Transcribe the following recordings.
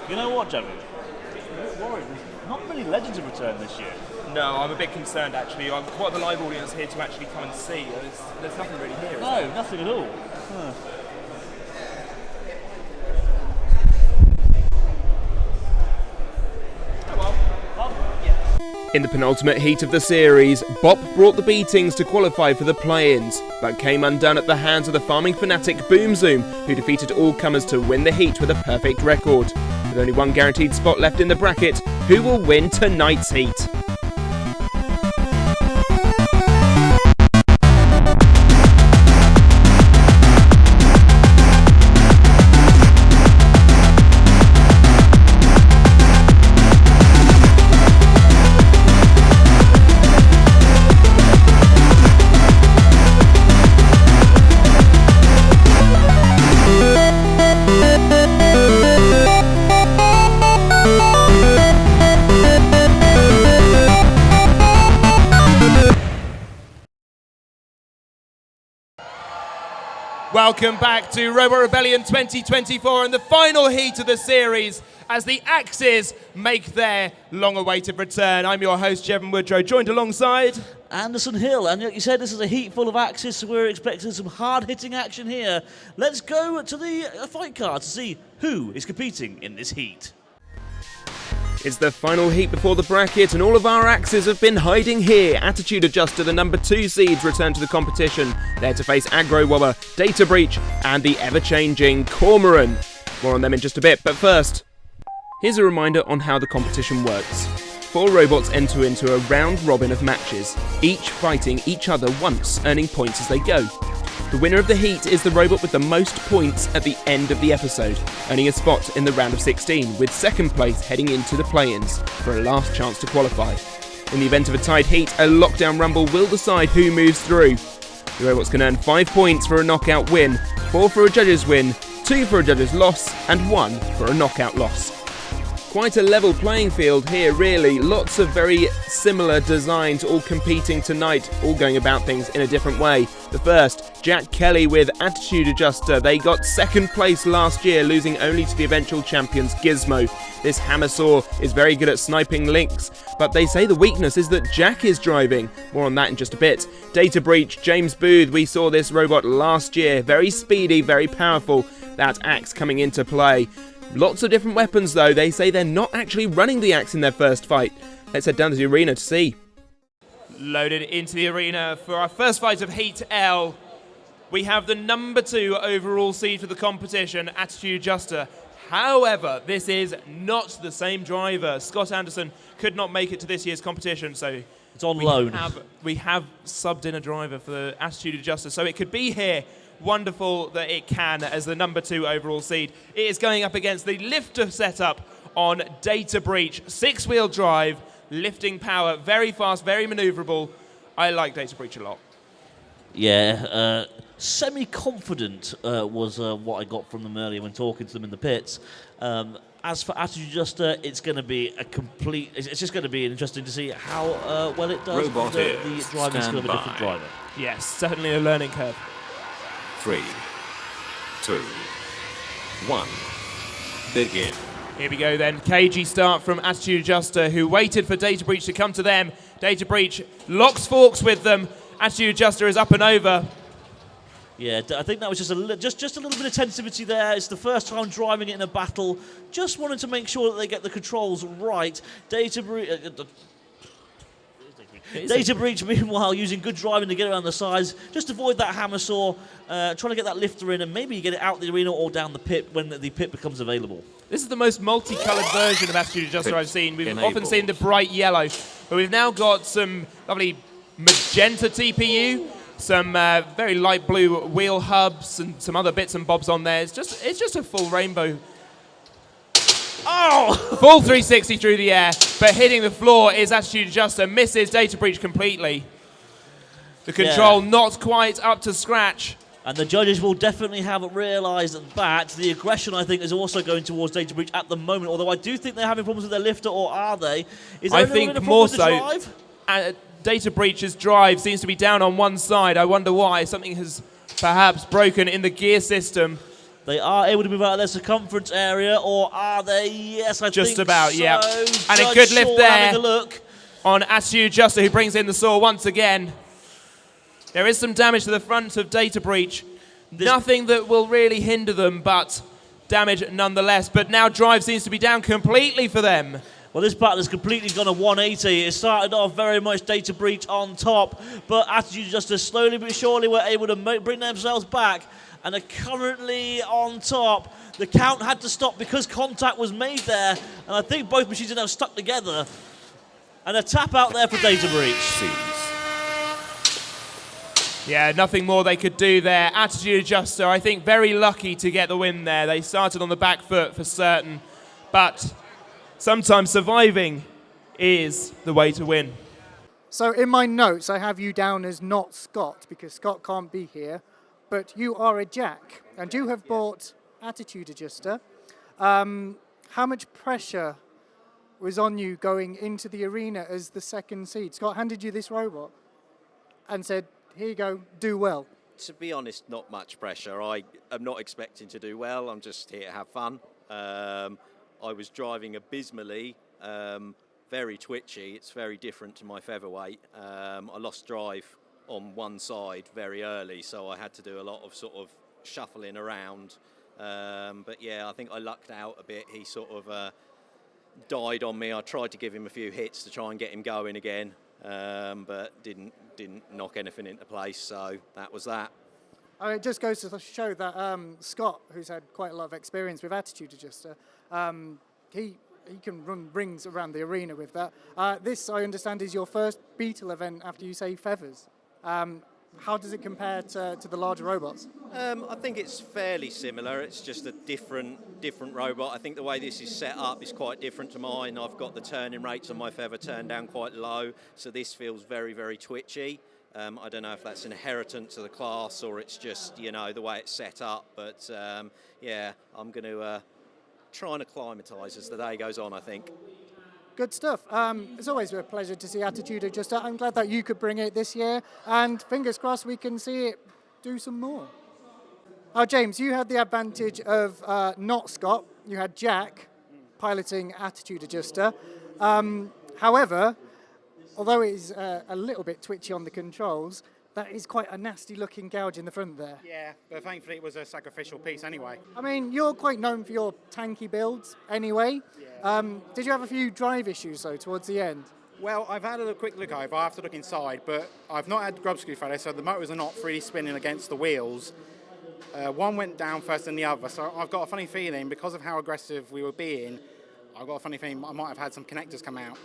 You know what, Jeremy? Worried. Not many legends have returned this year. No, I'm a bit concerned actually. I've got the live audience here to actually come and see. There's nothing really here. No, nothing at all. In the penultimate heat of the series, Bop brought the beatings to qualify for the play-ins, but came undone at the hands of the farming fanatic Boom Zoom, who defeated all comers to win the heat with a perfect record. With only one guaranteed spot left in the bracket, who will win tonight's heat? Welcome back to Robot Rebellion 2024 and the final heat of the series as the Axes make their long-awaited return. I'm your host, Jevon Woodrow, joined alongside Anderson Hill, and like you said, this is a heat full of Axes, so we're expecting some hard-hitting action here. Let's go to the fight card to see who is competing in this heat. It's the final heat before the bracket, and all of our Axes have been hiding here. Attitude Adjuster, the number 2 seeds, return to the competition. There to face Aggro, Wobba, Data Breach, and the ever-changing Cormoran. More on them in just a bit, but first, here's a reminder on how the competition works. 4 robots enter into a round robin of matches, each fighting each other once, earning points as they go. The winner of the heat is the robot with the most points at the end of the episode, earning a spot in the round of 16, with second place heading into the play-ins for a last chance to qualify. In the event of a tied heat, a lockdown rumble will decide who moves through. The robots can earn 5 points for a knockout win, 4 for a judge's win, 2 for a judge's loss, and 1 for a knockout loss. Quite a level playing field here, really. Lots of very similar designs all competing tonight, all going about things in a different way. The first, Jack Kelly with Attitude Adjuster. They got second place last year, losing only to the eventual champions Gizmo. This hammer saw is very good at sniping links, but they say the weakness is that Jack is driving. More on that in just a bit. Data Breach, James Booth. We saw this robot last year. Very speedy, very powerful. That axe coming into play. Lots of different weapons though. They say they're not actually running the axe in their first fight. Let's head down to the arena to see. Loaded into the arena for our first fight of Heat L. We have the number 2 overall seed for the competition, Attitude Adjuster. However, this is not the same driver. Scott Anderson could not make it to this year's competition, so it's on loan. We have subbed in a driver for the Attitude Adjuster, so it could be here. Wonderful that it can as the number 2 overall seed. It is going up against the lifter setup on Data Breach. 6-wheel drive, lifting power, very fast, very maneuverable. I like Data Breach a lot. Yeah, semi-confident was what I got from them earlier when talking to them in the pits. As for Attitude Adjuster, it's going to be it's just going to be interesting to see how well it does with the driving skill of a different driver. Yes, certainly a learning curve. 3, 2, 1, begin. Here we go then. Cagey start from Attitude Adjuster, who waited for Data Breach to come to them. Data Breach locks forks with them. Attitude Adjuster is up and over. Yeah, I think that was just a little bit of tentativity there. It's the first time driving it in a battle. Just wanted to make sure that they get the controls right. Data Breach, meanwhile, using good driving to get around the sides. Just avoid that hammer saw, trying to get that lifter in, and maybe you get it out the arena or down the pit when the pit becomes available. This is the most multicoloured version of Attitude Adjuster I've seen. We've often seen the bright yellow, but we've now got some lovely magenta TPU, some very light blue wheel hubs, and some other bits and bobs on there. It's just a full rainbow. Oh! Full 360 through the air, but hitting the floor is Attitude Adjuster, misses Data Breach completely. The control not quite up to scratch. And the judges will definitely have realised that. The aggression, I think, is also going towards Data Breach at the moment, although I do think they're having problems with their lifter, or are they? Is there I think more so. Data Breach's drive seems to be down on one side. I wonder why. Something has perhaps broken in the gear system. They are able to move out of their circumference area, or are they? Yes, I Just think about, so. yeah. And a Judge good lift Shaw there. Having a look. On Attitude Adjuster, who brings in the saw once again. There is some damage to the front of Data Breach. Nothing that will really hinder them, but damage nonetheless. But now drive seems to be down completely for them. Well, this battle has completely gone a 180. It started off very much Data Breach on top, but Attitude Adjuster slowly but surely were able to bring themselves back and are currently on top. The count had to stop because contact was made there, and I think both machines are now stuck together. And a tap out there for Data Breach. Yeah, nothing more they could do there. Attitude Adjuster, I think, very lucky to get the win there. They started on the back foot for certain, but sometimes surviving is the way to win. So in my notes, I have you down as not Scott, because Scott can't be here, but you are a Jack, and you have bought Attitude Adjuster. How much pressure was on you going into the arena as the second seed? Scott handed you this robot and said, here you go, do well. To be honest, not much pressure. I am not expecting to do well. I'm just here to have fun. I was driving abysmally, very twitchy. It's very different to my featherweight. I lost drive on one side very early, so I had to do a lot of sort of shuffling around. But yeah, I think I lucked out a bit. He sort of died on me. I tried to give him a few hits to try and get him going again, but didn't knock anything into place, so that was that. It just goes to show that Scott, who's had quite a lot of experience with Attitude Adjuster, he can run rings around the arena with that. This, I understand, is your first Beetle event after you say feathers. How does it compare to the larger robots? I think it's fairly similar. It's just a different robot. I think the way this is set up is quite different to mine. I've got the turning rates on my feather turned down quite low, so this feels very, very twitchy. I don't know if that's inheritance of the class or it's just, you know, the way it's set up. But yeah, I'm going to try and acclimatise as the day goes on, I think. Good stuff. It's always a pleasure to see Attitude Adjuster. I'm glad that you could bring it this year, and fingers crossed we can see it do some more. James, you had the advantage of not Scott. You had Jack piloting Attitude Adjuster. However, although it is a little bit twitchy on the controls, that is quite a nasty looking gouge in the front there. Yeah, but thankfully it was a sacrificial piece anyway. I mean, you're quite known for your tanky builds anyway. Yeah. Did you have a few drive issues though towards the end? Well, I've had a quick look over. I have to look inside, but I've not had grub screw failure, so the motors are not freely spinning against the wheels. One went down first than the other, so I've got a funny feeling, because of how aggressive we were being, I've got a funny feeling I might have had some connectors come out.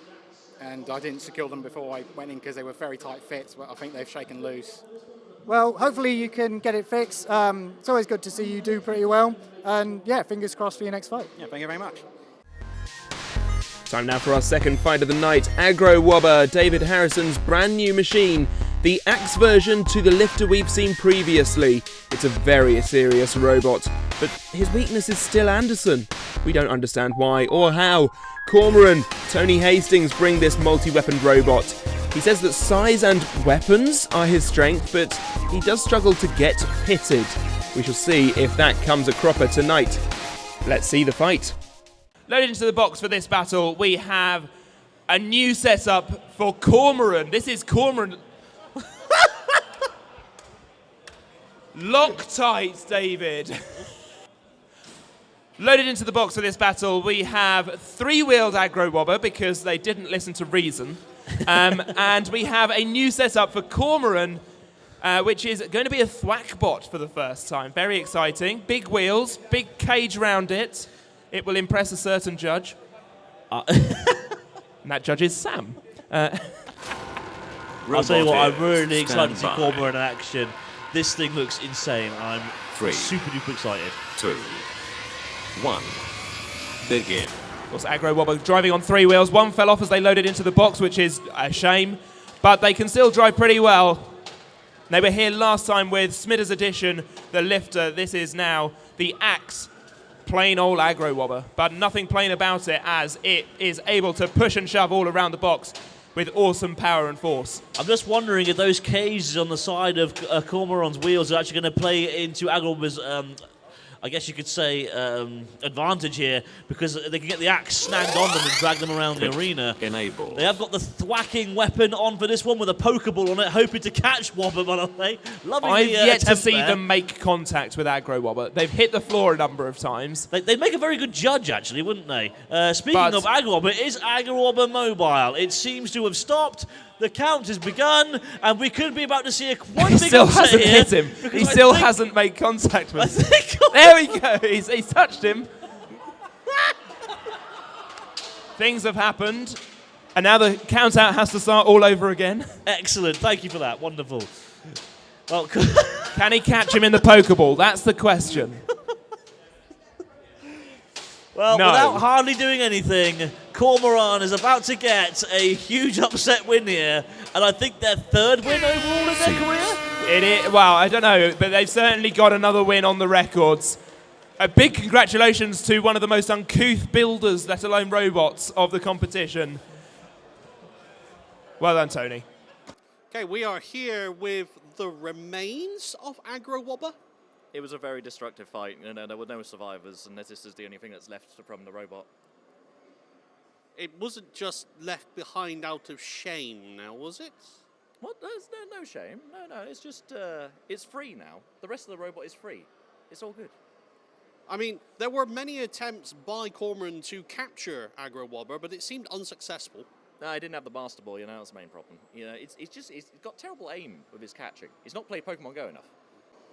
And I didn't secure them before I went in because they were very tight fits, but I think they've shaken loose. Well, hopefully you can get it fixed. It's always good to see you do pretty well. And yeah, fingers crossed for your next fight. Yeah, thank you very much. Time now for our second fight of the night. Aggro Wobba, David Harrison's brand new machine. The axe version to the lifter we've seen previously. It's a very serious robot, but his weakness is still Anderson. We don't understand why or how. Cormoran, Tony Hastings bring this multi-weaponed robot. He says that size and weapons are his strength, but he does struggle to get pitted. We shall see if that comes a cropper tonight. Let's see the fight. Loaded into the box for this battle, we have a new setup for Cormoran. This is Cormoran. Loctite, David. Loaded into the box for this battle, we have three-wheeled Aggro Wobba because they didn't listen to reason. And we have a new setup for Cormoran, which is going to be a thwack bot for the first time. Very exciting. Big wheels, big cage around it. It will impress a certain judge. And that judge is Sam. I'll tell you what, I'm really excited to see Cormoran in action. This thing looks insane. I'm super duper excited. 2, 1, begin. Of course, Aggro Wobba driving on three wheels. One fell off as they loaded into the box, which is a shame. But they can still drive pretty well. They were here last time with Smithers Edition, the lifter. This is now the axe. Plain old Aggro Wobba. But nothing plain about it, as it is able to push and shove all around the box with awesome power and force. I'm just wondering if those cages on the side of Cormoran's wheels are actually going to play into Aggro Wobba's I guess you could say, advantage here because they can get the axe snagged on them and drag them around the arena. Enable. They have got the thwacking weapon on for this one with a Pokeball on it, hoping to catch Wobba, by the way. Lovely I've yet to attempt see there. them make contact with Aggro Wobba. They've hit the floor a number of times. They'd make a very good judge, actually, wouldn't they? Speaking But- of Aggro Wobba, is Aggro Wobba mobile? It seems to have stopped. The count has begun, and we could be about to see one He big still upset hasn't here, hit him. because He I still think- hasn't made contact I with him. think There we go. He's touched him. Things have happened, and now the count out has to start all over again. Excellent. Thank you for that. Wonderful. Well, Can he catch him in the Pokeball? That's the question. well, No. without hardly doing anything, Cormoran is about to get a huge upset win here, and I think their third win overall in their career. It is, well, I don't know, but they've certainly got another win on the records. A big congratulations to one of the most uncouth builders, let alone robots, of the competition. Well done, Tony. Okay, we are here with the remains of Aggro Wobba. It was a very destructive fight, and there were no survivors, and this is the only thing that's left from the robot. It wasn't just left behind out of shame now, was it? What? There's no shame. No, it's just, it's free now. The rest of the robot is free. It's all good. I mean, there were many attempts by Cormoran to capture Aggro Wobba, but it seemed unsuccessful. No, I didn't have the Master Ball, that's the main problem. It's got terrible aim with his catching. He's not played Pokemon Go enough.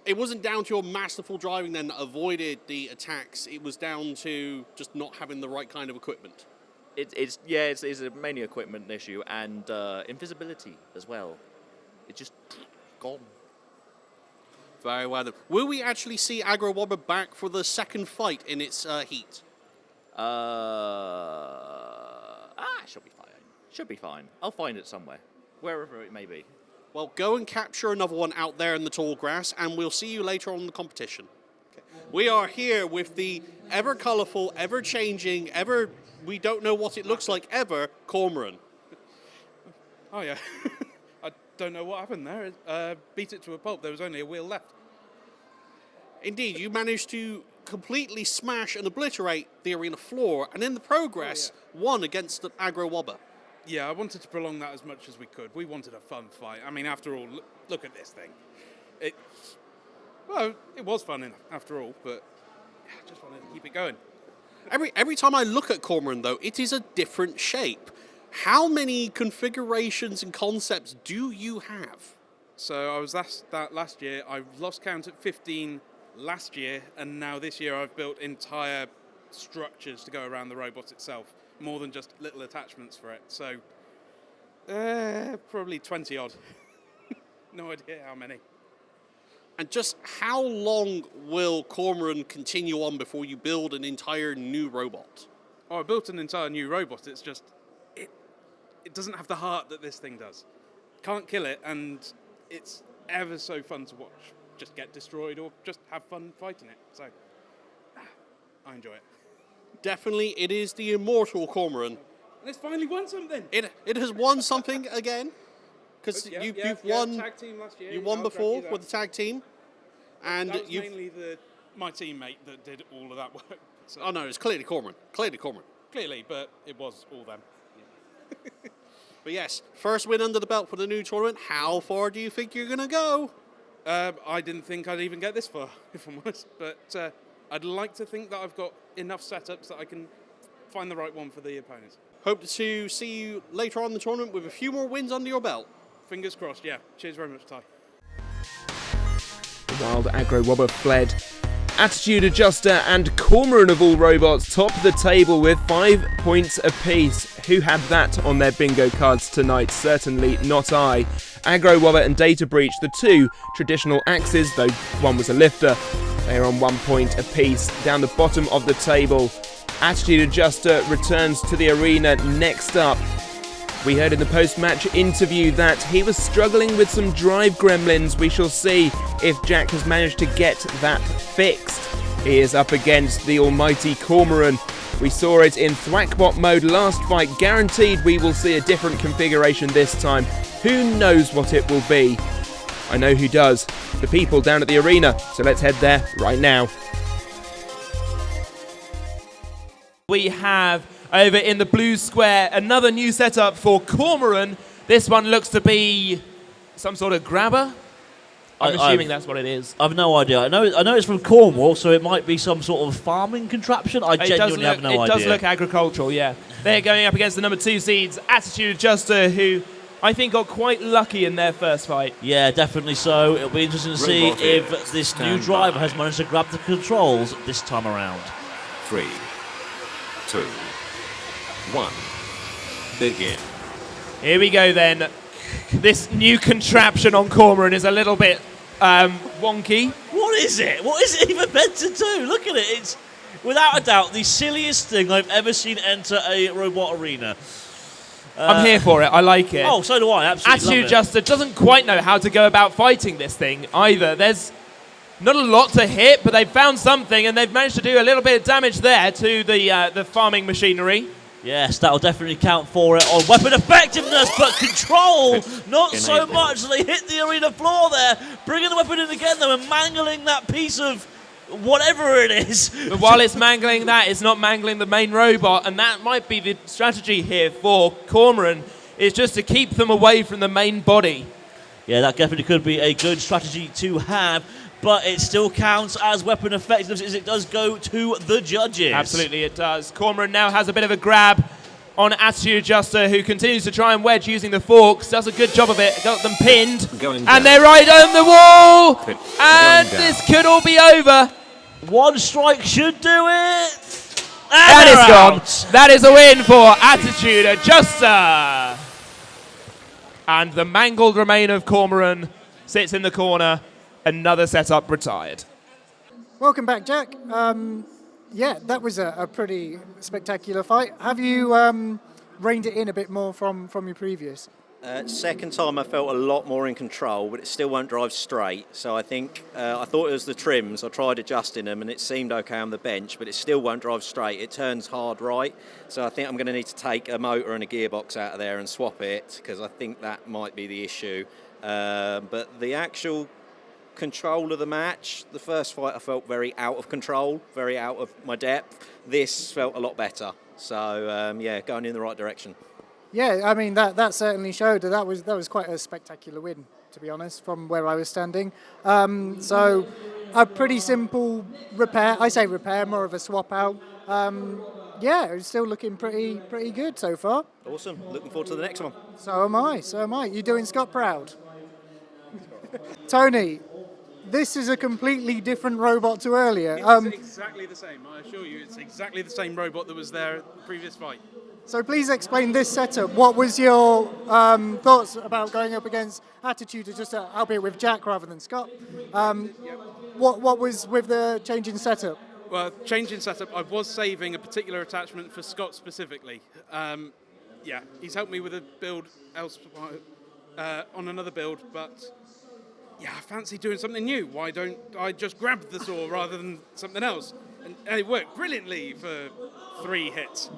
It wasn't down to your masterful driving then that avoided the attacks. It was down to just not having the right kind of equipment. It's mainly equipment issue and invisibility as well. It's just gone. Very well then. Will we actually see Aggro Wobba back for the second fight in its heat? Should be fine. Should be fine. I'll find it somewhere, wherever it may be. Well, go and capture another one out there in the tall grass, and we'll see you later on in the competition. Okay. We are here with the ever-colourful, ever-changing, we don't know what it looks like ever, Cormoran. Oh, yeah. I don't know what happened there. Beat it to a pulp. There was only a wheel left. Indeed, you managed to completely smash and obliterate the arena floor, and in the progress, won against the Aggro Wobba. Yeah, I wanted to prolong that as much as we could. We wanted a fun fight. I mean, after all, look at this thing. It was fun after all, but I just wanted to keep it going. Every time I look at Cormoran, though, it is a different shape. How many configurations and concepts do you have? So I was last year. I lost count at 15 last year, and now this year I've built entire structures to go around the robot itself, more than just little attachments for it. So probably 20 odd. No idea how many. And just how long will Cormoran continue on before you build an entire new robot? Oh, I built an entire new robot. It's just it doesn't have the heart that this thing does. Can't kill it, and it's ever so fun to watch. Just get destroyed or just have fun fighting it. So I enjoy it. Definitely, it is the immortal Cormoran. And it's finally won something. It has won something again, because you've won. Tag team last year. You won I'll before grant you with the tag team, and that was you've. mainly my teammate that did all of that work. So Oh no, it's clearly Cormoran. Clearly Cormoran. clearly, but it was all them. But yes, first win under the belt for the new tournament. How far do you think you're going to go? I didn't think I'd even get this far, if I'm honest. But I'd like to think that I've got enough setups that I can find the right one for the opponents. Hope to see you later on in the tournament with a few more wins under your belt. Fingers crossed, yeah. Cheers very much, Ty. The wild Aggro Wobba fled. Attitude Adjuster and Cormoran of all robots top the table with 5 points apiece. Who had that on their bingo cards tonight? Certainly not I. Aggro Wobba and Data Breach, the two traditional axes, though one was a lifter. They are on 1 point apiece. Down the bottom of the table, Attitude Adjuster returns to the arena next up. We heard in the post-match interview that he was struggling with some drive gremlins. We shall see if Jack has managed to get that fixed. He is up against the almighty Cormoran. We saw it in Thwackbot mode last fight. Guaranteed we will see a different configuration this time. Who knows what it will be? I know who does. The people down at the arena. So let's head there right now. We have over in the blue square another new setup for Cormoran. This one looks to be some sort of grabber. I'm assuming that's what it is. I've no idea. I know it's from Cornwall, so it might be some sort of farming contraption. I genuinely have no idea. It does look agricultural, yeah. They're going up against the number 2 seeds, Attitude Adjuster, who I think got quite lucky in their first fight. Yeah, definitely so. It'll be interesting to see if this new driver has managed to grab the controls this time around. 3, 2, 1, begin. Here we go then. This new contraption on Cormoran is a little bit wonky. What is it? What is it even meant to do? Look at it. It's, without a doubt, the silliest thing I've ever seen enter a robot arena. I'm here for it. I like it. Oh, so do I. Absolutely. Attitude Adjuster doesn't quite know how to go about fighting this thing either. There's not a lot to hit, but they've found something, and they've managed to do a little bit of damage there to the farming machinery. Yes, that'll definitely count for it on weapon effectiveness, but control, not so much. They hit the arena floor there, bringing the weapon in again, though, and mangling that piece of whatever it is. But while it's mangling that, it's not mangling the main robot, and that might be the strategy here for Cormoran, is just to keep them away from the main body. Yeah, that definitely could be a good strategy to have, but it still counts as weapon effectiveness as it does go to the judges. Absolutely it does. Cormoran now has a bit of a grab on Attitude Adjuster, who continues to try and wedge using the forks. Does a good job of it. Got them pinned. And they're right on the wall. And this could all be over. One strike should do it. That is gone. That is a win for Attitude Adjuster. And the mangled remain of Cormoran sits in the corner. Another setup retired. Welcome back, Jack. Yeah, that was a pretty spectacular fight. Have you reined it in a bit more from your previous? Second time I felt a lot more in control, but it still won't drive straight. So I think, I thought it was the trims. I tried adjusting them and it seemed okay on the bench, but it still won't drive straight. It turns hard right. So I think I'm going to need to take a motor and a gearbox out of there and swap it, because I think that might be the issue. But the actual control of the match, the first fight I felt very out of control, very out of my depth. This felt a lot better. So yeah, going in the right direction. Yeah, I mean that certainly showed that was quite a spectacular win, to be honest, from where I was standing. So a pretty simple repair. I say repair, more of a swap out. Yeah, it's still looking pretty good so far. Awesome. Looking forward to the next one. So am I. You're doing Scott proud. Tony, this is a completely different robot to earlier. It's exactly the same. I assure you, it's exactly the same robot that was there at the previous fight. So please explain this setup. What was your thoughts about going up against Attitude, just albeit with Jack rather than Scott? What was with the change in setup? Well, change in setup, I was saving a particular attachment for Scott specifically. Yeah, he's helped me with a build on another build, but yeah, I fancy doing something new. Why don't I just grab the saw rather than something else? And it worked brilliantly for 3 hits.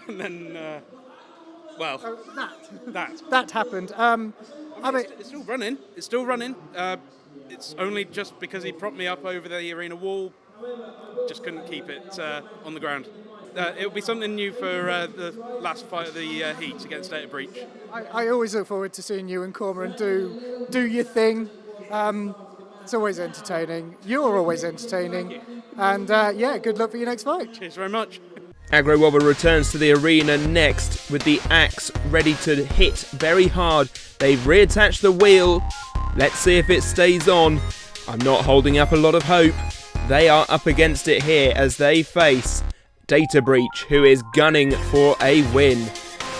And then, that happened. I mean, it's still running. It's still running. It's only just because he propped me up over the arena wall. Just couldn't keep it on the ground. It'll be something new for the last fight of the heat against Data Breach. I always look forward to seeing you and Cormoran do your thing. It's always entertaining. You're always entertaining. And yeah, good luck for your next fight. Cheers very much. Aggro Wobba returns to the arena next with the axe ready to hit very hard. They've reattached the wheel. Let's see if it stays on. I'm not holding up a lot of hope. They are up against it here as they face Data Breach, who is gunning for a win.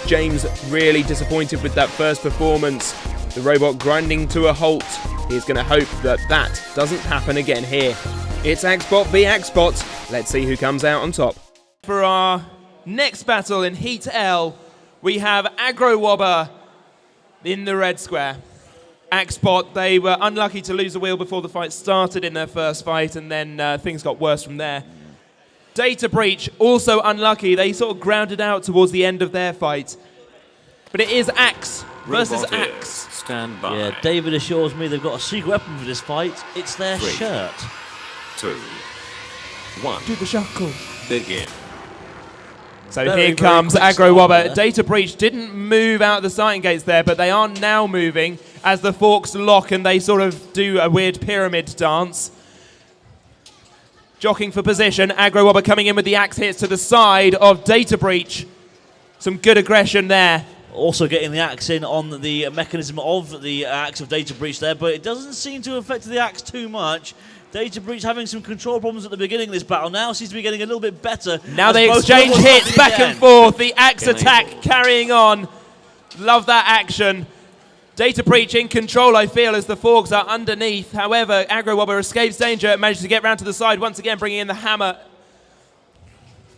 James really disappointed with that first performance. The robot grinding to a halt. He's going to hope that that doesn't happen again here. It's Axbot v Axbot. Let's see who comes out on top. For our next battle in Heat L, we have Aggro Wobba in the red square. Axbot, they were unlucky to lose the wheel before the fight started in their first fight, and then things got worse from there. Data Breach, also unlucky. They sort of grounded out towards the end of their fight. But it is Axe versus Axe. Stand by. Yeah, David assures me they've got a secret weapon for this fight. It's their 3, shirt. 2, 1. Do the shuckle. Begin. So Very, here very comes quick Aggro start Wobba. there. Data Breach didn't move out of the sighting gates there, but they are now moving as the forks lock and they sort of do a weird pyramid dance. Jockeying for position, Aggro Wobba coming in with the axe hits to the side of Data Breach. Some good aggression there. Also getting the axe in on the mechanism of the axe of Data Breach there, but it doesn't seem to have affected the axe too much. Data Breach having some control problems at the beginning of this battle, now seems to be getting a little bit better. Now as they both exchange robots hits fight back again. and forth. The axe attack carrying on. Love that action. Data Breach in control, I feel, as the forks are underneath. However, Aggro Wobba escapes danger, manages to get round to the side, once again bringing in the hammer.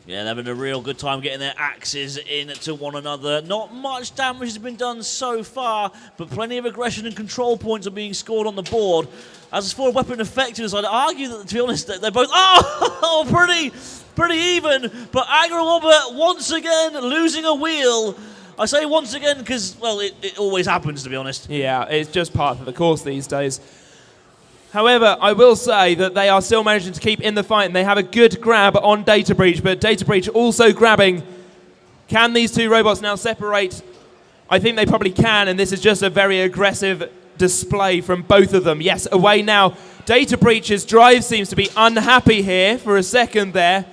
Yeah, they're having a real good time getting their axes into one another. Not much damage has been done so far, but plenty of aggression and control points are being scored on the board. As for weapon effectiveness, I'd argue that, to be honest, they're both pretty even. But Aggro Wobba once again losing a wheel. I say once again because, well, it always happens, to be honest. Yeah, it's just part of the course these days. However, I will say that they are still managing to keep in the fight and they have a good grab on Data Breach, but Data Breach also grabbing. Can these two robots now separate? I think they probably can, and this is just a very aggressive display from both of them. Yes, away now. Data Breach's drive seems to be unhappy here for a second there.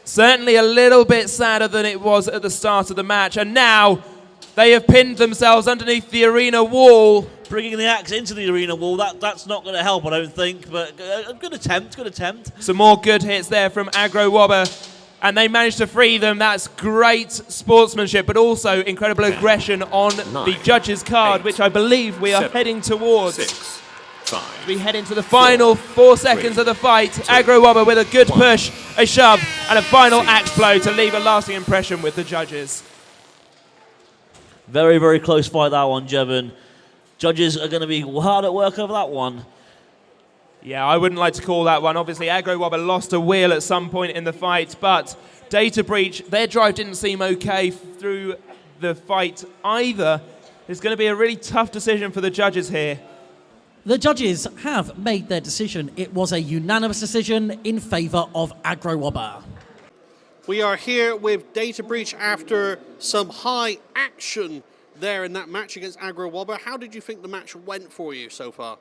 Certainly a little bit sadder than it was at the start of the match, and now they have pinned themselves underneath the arena wall. Bringing the axe into the arena wall, that's not going to help, I don't think, but a good attempt. Some more good hits there from Aggro Wobba, and they managed to free them. That's great sportsmanship, but also incredible aggression on the judges' card, which I believe we are heading towards. 6, 5. We head into the final 4 seconds of the fight. Aggro Wobba with a good push, a shove, and a final axe blow to leave a lasting impression with the judges. Very, very close fight, that one, Jevon. Judges are going to be hard at work over that one. Yeah, I wouldn't like to call that one. Obviously, Aggro Wobba lost a wheel at some point in the fight, but Data Breach, their drive didn't seem okay through the fight either. It's going to be a really tough decision for the judges here. The judges have made their decision. It was a unanimous decision in favour of Aggro Wobba. We are here with Data Breach after some high action there in that match against Aggro Wobba. How did you think the match went for you so far?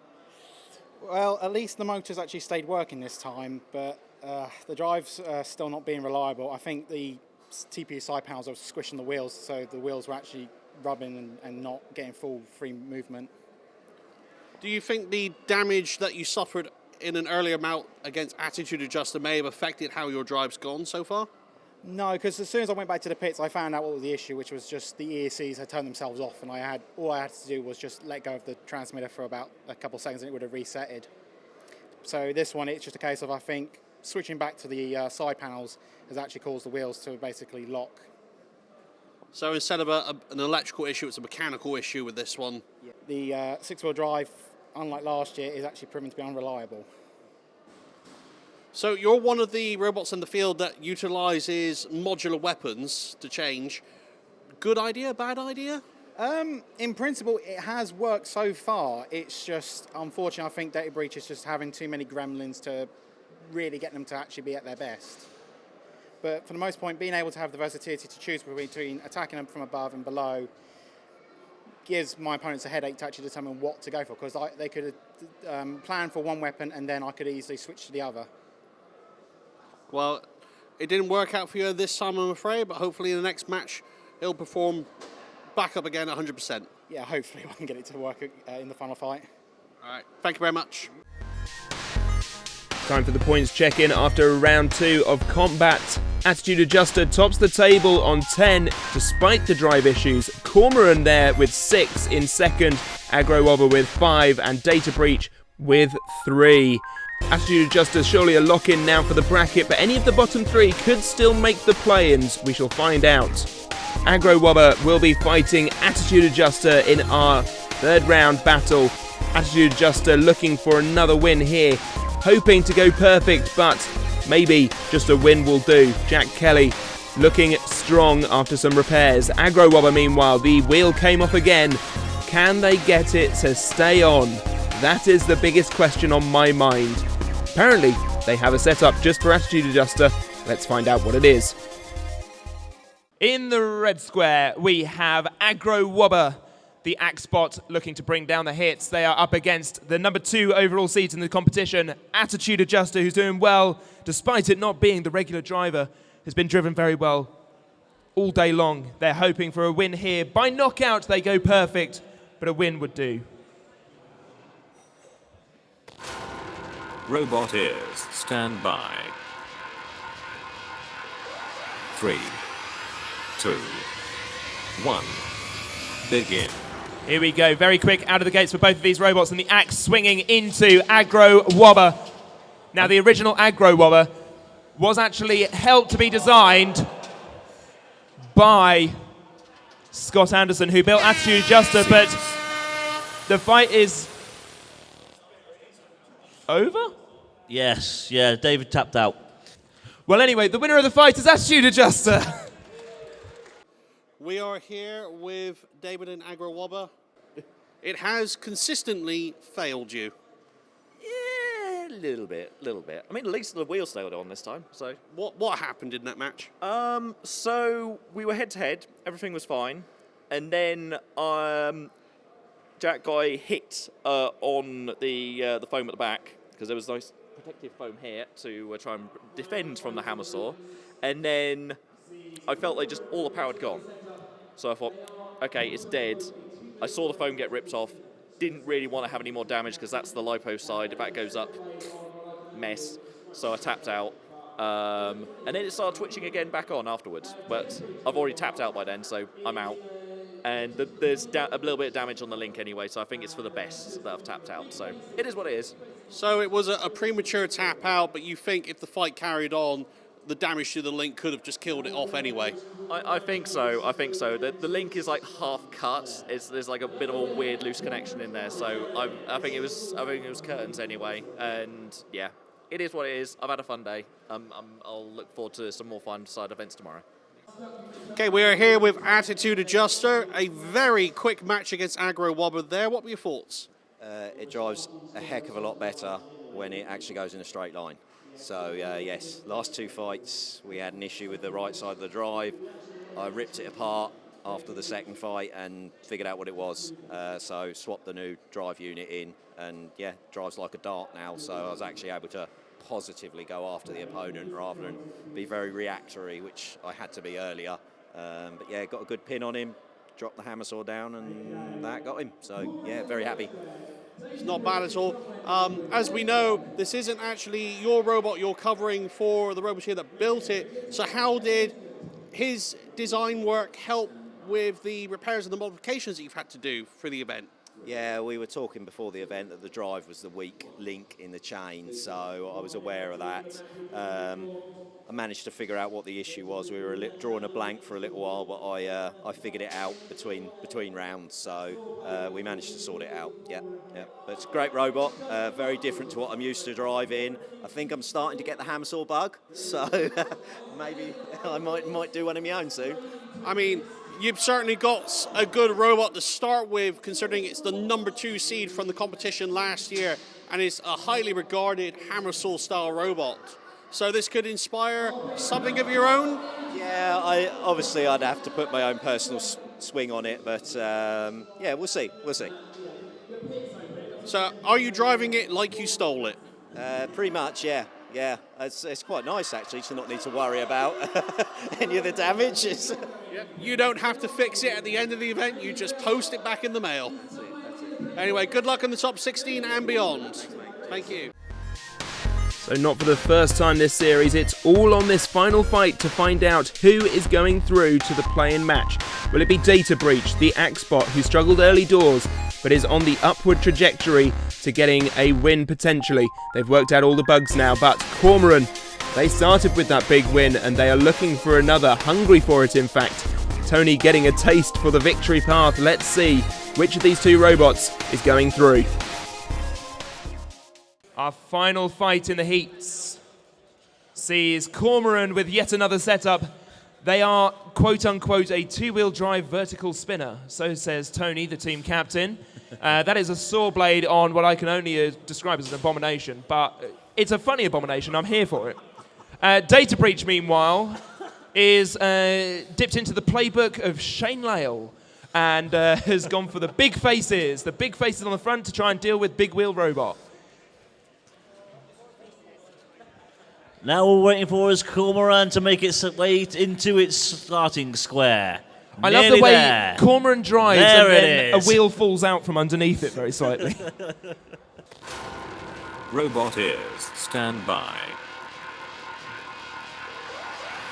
Well, at least the motors actually stayed working this time, but the drive's still not being reliable. I think the TPU side panels are squishing the wheels, so the wheels were actually rubbing and not getting full free movement. Do you think the damage that you suffered in an earlier bout against Attitude Adjuster may have affected how your drive's gone so far? No, because as soon as I went back to the pits, I found out what was the issue, which was just the ESCs had turned themselves off, and all I had to do was just let go of the transmitter for about a couple of seconds, and it would have resetted. So this one, it's just a case of, I think, switching back to the side panels has actually caused the wheels to basically lock. So instead of an electrical issue, it's a mechanical issue with this one. The six-wheel drive, unlike last year, is actually proven to be unreliable. So you're one of the robots in the field that utilises modular weapons to change. Good idea, bad idea? In principle, it has worked so far. It's just, unfortunately, I think Data Breach is just having too many gremlins to really get them to actually be at their best. But for the most part, being able to have the versatility to choose between attacking them from above and below gives my opponents a headache to actually determine what to go for, because they could plan for one weapon and then I could easily switch to the other. Well, it didn't work out for you this time, I'm afraid, but hopefully in the next match, it'll perform back up again at 100%. Yeah, hopefully I can get it to work in the final fight. All right, thank you very much. Time for the points check-in after round 2 of Combat. Attitude Adjuster tops the table on 10 despite the drive issues. Cormoran there with 6 in second, Aggro Wobba with 5 and Data Breach with 3. Attitude Adjuster surely a lock-in now for the bracket, but any of the bottom 3 could still make the play-ins. We shall find out. Aggro Wobba will be fighting Attitude Adjuster in our third round battle. Attitude Adjuster looking for another win here, hoping to go perfect, but maybe just a win will do. Jack Kelly looking strong after some repairs. Aggro Wobba, meanwhile, the wheel came off again. Can they get it to stay on? That is the biggest question on my mind. Apparently, they have a setup just for Attitude Adjuster. Let's find out what it is. In the red square, we have Aggro Wobba, the Axbot, looking to bring down the hits. They are up against the number 2 overall seeds in the competition, Attitude Adjuster, who's doing well, despite it not being the regular driver, has been driven very well all day long. They're hoping for a win here. By knockout, they go perfect, but a win would do. Robot ears, stand by. 3, 2, 1, begin. Here we go, very quick out of the gates for both of these robots, and the axe swinging into Aggro Wobba. Now, the original Aggro Wobba was actually helped to be designed by Scott Anderson, who built Attitude Adjuster, but the fight is over? Yes, yeah, David tapped out. Well, anyway, the winner of the fight is Attitude Adjuster. We are here with David and Aggro Wobba. It has consistently failed you. Yeah, a little bit. I mean, at least the wheel stayed on this time. So What happened in that match? So we were head to head. Everything was fine, and then Jack Guy hit on the foam at the back because there was nice protective foam here to try and defend from the hammer saw, and then I felt like just all the power had gone. So I thought, okay, it's dead. I saw the foam get ripped off. Didn't really want to have any more damage because that's the lipo side. If that goes up, mess. So I tapped out. And then it started twitching again back on afterwards. But I've already tapped out by then, so I'm out. And there's a little bit of damage on the link anyway, so I think it's for the best that I've tapped out. So it is what it is. So it was a premature tap out, but you think if the fight carried on, the damage to the link could have just killed it off anyway? I think so. The link is like half cut. There's like a bit of a weird loose connection in there. So I think it was curtains anyway. And yeah, it is what it is. I've had a fun day. I'll look forward to some more fun side events tomorrow. Okay, we are here with Attitude Adjuster. A very quick match against Aggro Wobba there. What were your thoughts? It drives a heck of a lot better when it actually goes in a straight line. So yes, last 2 fights we had an issue with the right side of the drive. I ripped it apart after the second fight and figured out what it was. So swapped the new drive unit in, and yeah, drives like a dart now. So I was actually able to positively go after the opponent rather than be very reactory, which I had to be earlier. But yeah, got a good pin on him, dropped the hammer saw down, and that got him. So yeah, very happy. It's not bad at all. As we know, this isn't actually your robot you're covering for the robot here that built it. So how did his design work help with the repairs and the modifications that you've had to do for the event? Yeah, we were talking before the event that the drive was the weak link in the chain, so I was aware of that. I managed to figure out what the issue was. We were drawing a blank for a little while, but I figured it out between rounds, so we managed to sort it out. Yeah. But it's a great robot, very different to what I'm used to driving. I think I'm starting to get the hammer saw bug, so maybe I might do one of my own soon. I mean, you've certainly got a good robot to start with, considering it's the number 2 seed from the competition last year, and it's a highly regarded hammer saw style robot. So this could inspire something of your own? Yeah, I'd have to put my own personal swing on it, but yeah, we'll see. So are you driving it like you stole it? Pretty much, yeah. Yeah, it's quite nice actually to not need to worry about any of the damages. You don't have to fix it at the end of the event, you just post it back in the mail. That's it. Anyway, good luck in the top 16 and beyond. Thank you. So not for the first time this series, it's all on this final fight to find out who is going through to the play-in match. Will it be Data Breach, the Axbot, who struggled early doors, but is on the upward trajectory to getting a win potentially? They've worked out all the bugs now, but Cormoran, they started with that big win and they are looking for another, hungry for it in fact. Tony getting a taste for the victory path. Let's see which of these 2 robots is going through. Our final fight in the heats sees Cormoran with yet another setup. They are, quote-unquote, a 2-wheel drive vertical spinner, so says Tony, the team captain. That is a saw blade on what I can only describe as an abomination, but it's a funny abomination. I'm here for it. Data Breach, meanwhile, is dipped into the playbook of Shane Lale and has gone for the big faces on the front to try and deal with Big Wheel Robot. Now we're waiting for his Cormoran to make its way into its starting square. I love the way Cormoran drives there and then it a is. wheel falls out from underneath it very slightly. Robot ears, stand by.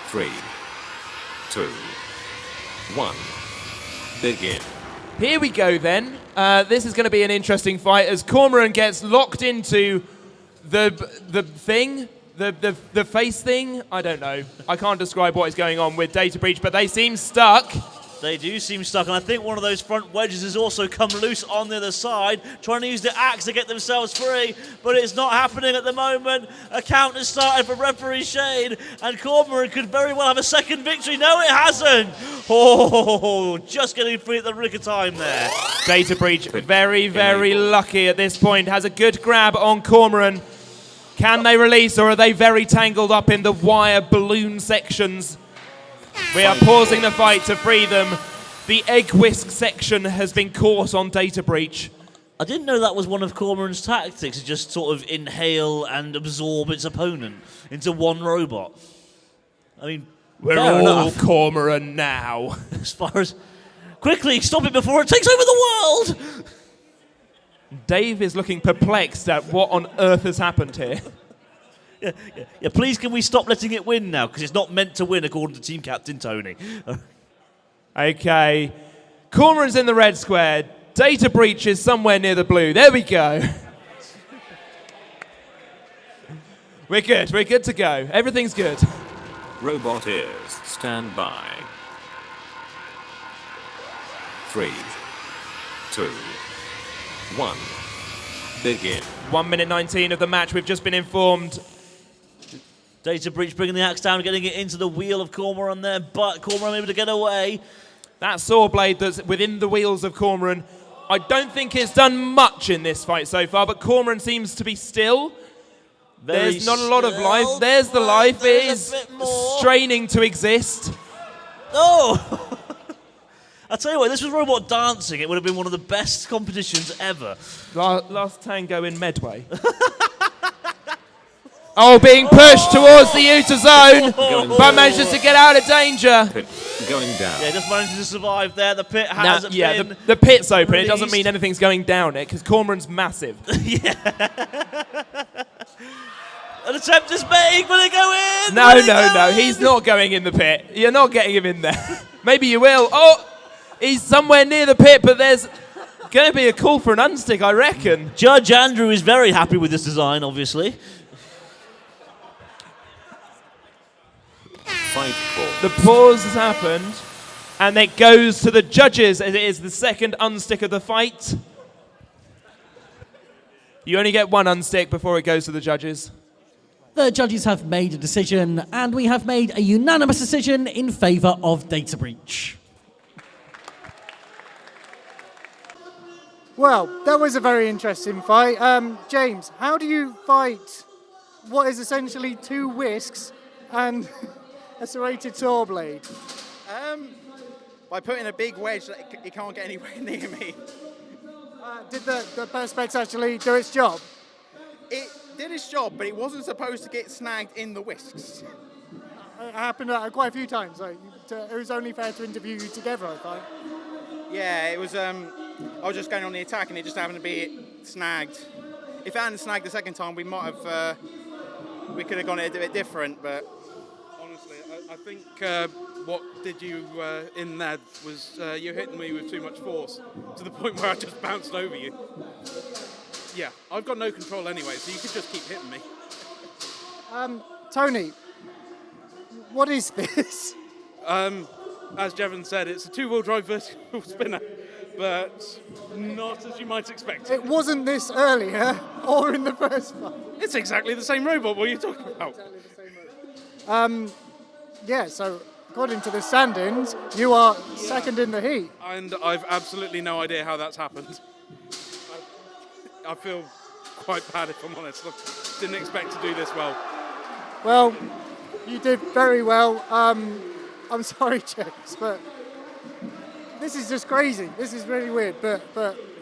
3, 2, 1, begin. Here we go then. This is going to be an interesting fight as Cormoran gets locked into the thing. The face thing, I don't know. I can't describe what is going on with Data Breach, but they seem stuck. They do seem stuck, and I think one of those front wedges has also come loose on the other side, trying to use the axe to get themselves free, but it's not happening at the moment. A count has started for referee Shane, and Cormoran could very well have a second victory. No, it hasn't. Oh, just getting free at the nick of time there. Data Breach, very, very lucky at this point, has a good grab on Cormoran. Can they release, or are they very tangled up in the wire balloon sections? We are pausing the fight to free them. The egg whisk section has been caught on Data Breach. I didn't know that was one of Cormoran's tactics, to just sort of inhale and absorb its opponent into one robot. I mean, We're fair all enough. Cormoran now. As far as... Quickly, stop it before it takes over the world! Dave is looking perplexed at what on earth has happened here. Yeah, please can we stop letting it win now, because it's not meant to win according to team captain Tony. Okay. Cormoran's in the red square. Data Breach is somewhere near the blue. There we go. We're good to go. Everything's good. Robot ears, stand by. 3, 2, 1, begin. 1 minute 19 of the match. We've just been informed. Data Breach bringing the axe down, getting it into the wheel of Cormoran there, but Cormoran able to get away. That saw blade that's within the wheels of Cormoran, I don't think it's done much in this fight so far, but Cormoran seems to be still. There's not a lot of life. There's the life. It is straining to exist. Oh! I'll tell you what, this was robot dancing. It would have been one of the best competitions ever. Last tango in Medway. Oh, being pushed towards the Utah zone, but manages to get out of danger. Pit going down. Yeah, just manages to survive there. The pit has been the pit's open. released. It doesn't mean anything's going down it, because Cormoran's massive. An attempt is made. Will it go in? No. He's not going in the pit. You're not getting him in there. Maybe you will. Oh, he's somewhere near the pit, but there's going to be a call for an unstick, I reckon. Judge Andrew is very happy with this design, obviously. Fight call. The pause has happened, and it goes to the judges as it is the second unstick of the fight. You only get one unstick before it goes to the judges. The judges have made a decision, and we have made a unanimous decision in favour of Data Breach. Well, that was a very interesting fight. James, how do you fight what is essentially two whisks and a serrated saw blade? By putting a big wedge that it can't get anywhere near me. Did the perspex actually do its job? It did its job, but it wasn't supposed to get snagged in the whisks. It happened quite a few times. It was only fair to interview you together, I thought. Yeah, it was. I was just going on the attack, and it just happened to be snagged. If it hadn't snagged the second time, we might have. We could have gone it a bit different, but Honestly, I think what did you in there was you hitting me with too much force to the point where I just bounced over you. Yeah, I've got no control anyway, so you could just keep hitting me. Tony, what is this? As Jevon said, it's a two-wheel drive vertical spinner, but not as you might expect. It wasn't this earlier or in the first fight. It's exactly the same robot. What are you talking about? Yeah, so according to the stand-ins, you are second in the heat. And I've absolutely no idea how that's happened. I feel quite bad, if I'm honest. I didn't expect to do this well. Well, You did very well. I'm sorry, James, but this is just crazy. This is really weird, but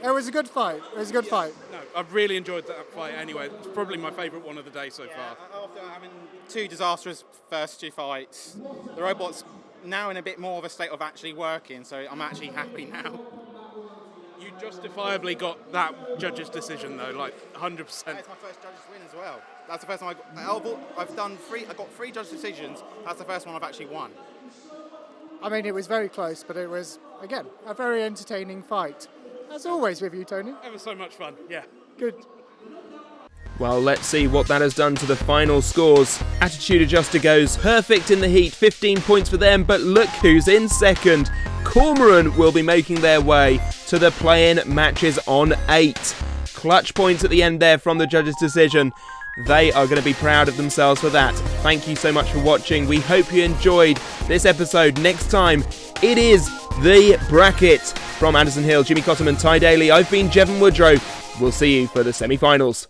it was a good fight. It was a good fight. No, I've really enjoyed that fight anyway. It's probably my favourite one of the day so far. After having 2 disastrous first 2 fights, the robot's now in a bit more of a state of actually working, so I'm actually happy now. You justifiably got that judge's decision though, like 100%. It's my first judge's win as well. That's the first time I've got 3 judge decisions. That's the first one I've actually won. I mean, it was very close, but it was, again, a very entertaining fight. As always with you, Tony. Ever so much fun, yeah. Good. Well, let's see what that has done to the final scores. Attitude Adjuster goes perfect in the heat, 15 points for them, but look who's in second. Cormoran will be making their way to the play-in matches on 8. Clutch points at the end there from the judges' decision. They are going to be proud of themselves for that. Thank you so much for watching. We hope you enjoyed this episode. Next time, it is the bracket. From Anderson Hill, Jimmy Cottam and Ty Daly, I've been Jevon Woodrow. We'll see you for the semi-finals.